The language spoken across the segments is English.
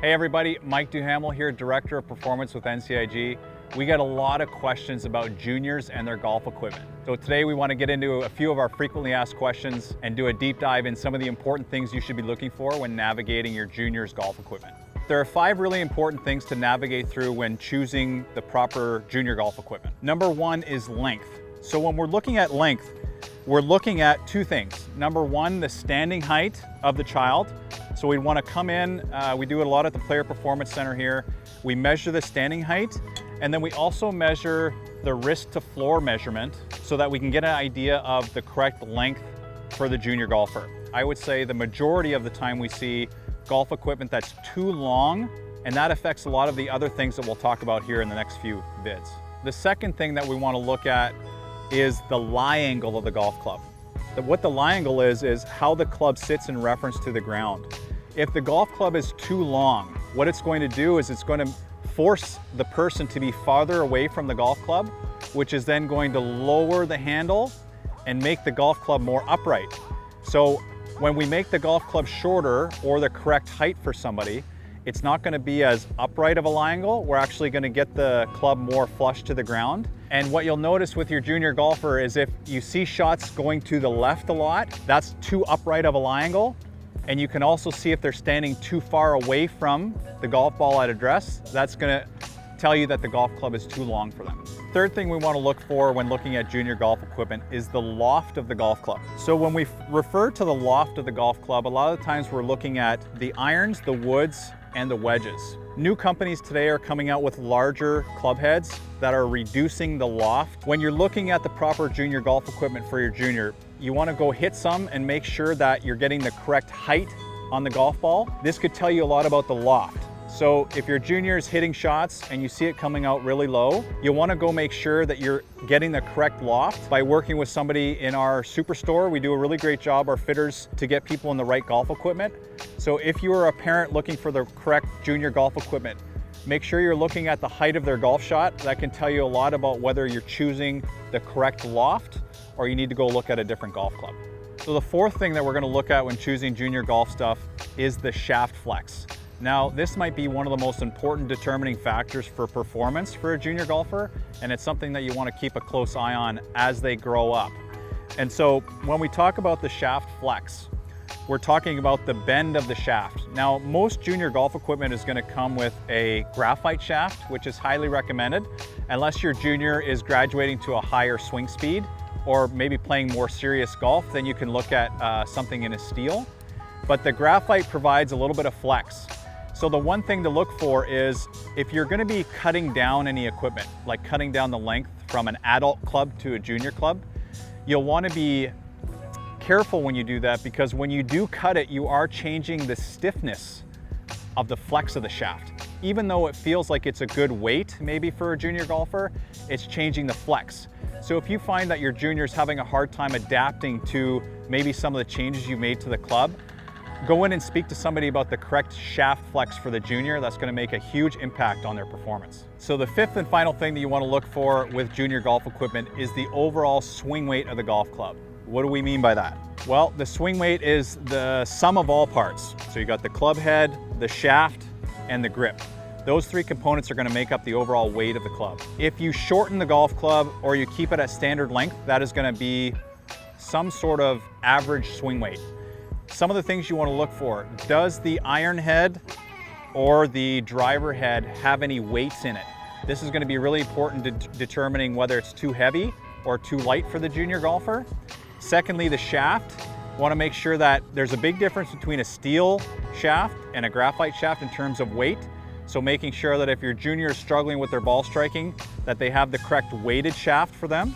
Hey everybody, Mike Duhamel here, Director of Performance with NCIG. We get a lot of questions about juniors and their golf equipment. So today we want to get into a few of our frequently asked questions and do a deep dive in some of the important things you should be looking for when navigating your juniors golf equipment. There are 5 really important things to navigate through when choosing the proper junior golf equipment. Number 1 is length. So when we're looking at length, we're looking at 2 things. Number 1, the standing height of the child. So we want to come in, we do it a lot at the Player Performance Center here. We measure the standing height, and then we also measure the wrist to floor measurement so that we can get an idea of the correct length for the junior golfer. I would say the majority of the time we see golf equipment that's too long, and that affects a lot of the other things that we'll talk about here in the next few vids. The second thing that we want to look at is the lie angle of the golf club. What the lie angle is how the club sits in reference to the ground. If the golf club is too long, what it's going to do is it's going to force the person to be farther away from the golf club, which is then going to lower the handle and make the golf club more upright. So when we make the golf club shorter or the correct height for somebody, it's not going to be as upright of a lie angle. We're actually going to get the club more flush to the ground. And what you'll notice with your junior golfer is if you see shots going to the left a lot, that's too upright of a lie angle. And you can also see if they're standing too far away from the golf ball at address. That's going to tell you that the golf club is too long for them. Third thing we want to look for when looking at junior golf equipment is the loft of the golf club. So when we refer to the loft of the golf club, a lot of the times we're looking at the irons, the woods, and the wedges. New companies today are coming out with larger club heads that are reducing the loft. When you're looking at the proper junior golf equipment for your junior, you want to go hit some and make sure that you're getting the correct height on the golf ball. This could tell you a lot about the loft. So if your junior is hitting shots and you see it coming out really low, you'll want to go make sure that you're getting the correct loft by working with somebody in our superstore. We do a really great job, our fitters, to get people in the right golf equipment. So if you are a parent looking for the correct junior golf equipment, make sure you're looking at the height of their golf shot. That can tell you a lot about whether you're choosing the correct loft or you need to go look at a different golf club. So the fourth thing that we're going to look at when choosing junior golf stuff is the shaft flex. Now, this might be one of the most important determining factors for performance for a junior golfer, and it's something that you want to keep a close eye on as they grow up. And so when we talk about the shaft flex, we're talking about the bend of the shaft. Now, most junior golf equipment is going to come with a graphite shaft, which is highly recommended, unless your junior is graduating to a higher swing speed or maybe playing more serious golf, then you can look at something in a steel. But the graphite provides a little bit of flex. So the one thing to look for is if you're going to be cutting down any equipment, like cutting down the length from an adult club to a junior club, you'll want to be careful when you do that, because when you do cut it, you are changing the stiffness of the flex of the shaft. Even though it feels like it's a good weight maybe for a junior golfer, it's changing the flex. So if you find that your junior's having a hard time adapting to maybe some of the changes you made to the club, go in and speak to somebody about the correct shaft flex for the junior. That's going to make a huge impact on their performance. So the fifth and final thing that you want to look for with junior golf equipment is the overall swing weight of the golf club. What do we mean by that? Well, the swing weight is the sum of all parts. So you got the club head, the shaft, and the grip. Those 3 components are going to make up the overall weight of the club. If you shorten the golf club or you keep it at standard length, that is going to be some sort of average swing weight. Some of the things you want to look for: does the iron head or the driver head have any weights in it? This is going to be really important to determining whether it's too heavy or too light for the junior golfer. Secondly, the shaft. You want to make sure that there's a big difference between a steel shaft and a graphite shaft in terms of weight. So making sure that if your junior is struggling with their ball striking, that they have the correct weighted shaft for them.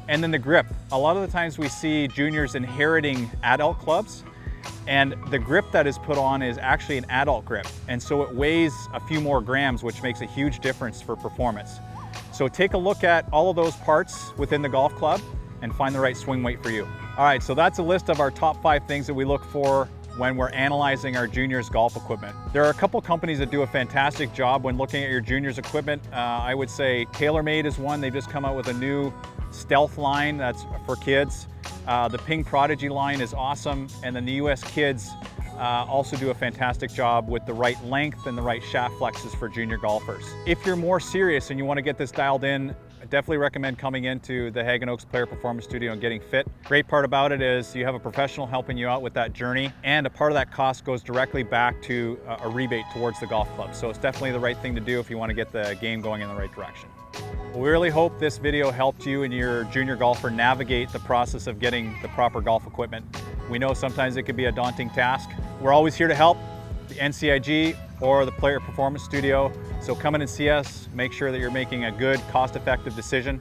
And then the grip. A lot of the times we see juniors inheriting adult clubs, and the grip that is put on is actually an adult grip. And so it weighs a few more grams, which makes a huge difference for performance. So take a look at all of those parts within the golf club and find the right swing weight for you. All right, so that's a list of our top 5 things that we look for when we're analyzing our juniors golf equipment. There are a couple companies that do a fantastic job when looking at your juniors equipment. I would say TaylorMade is one. They've just come out with a new Stealth line that's for kids. The Ping Prodigy line is awesome, and then the US Kids also do a fantastic job with the right length and the right shaft flexes for junior golfers. If you're more serious and you want to get this dialed in, I definitely recommend coming into the Haggin Oaks Player Performance Studio and getting fit. Great part about it is you have a professional helping you out with that journey, and a part of that cost goes directly back to a rebate towards the golf club. So it's definitely the right thing to do if you want to get the game going in the right direction. We really hope this video helped you and your junior golfer navigate the process of getting the proper golf equipment. We know sometimes it can be a daunting task. We're always here to help, the NCIG or the Player Performance Studio. So come in and see us, make sure that you're making a good, cost-effective decision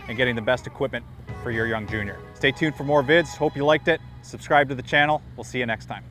and getting the best equipment for your young junior. Stay tuned for more vids. Hope you liked it. Subscribe to the channel. We'll see you next time.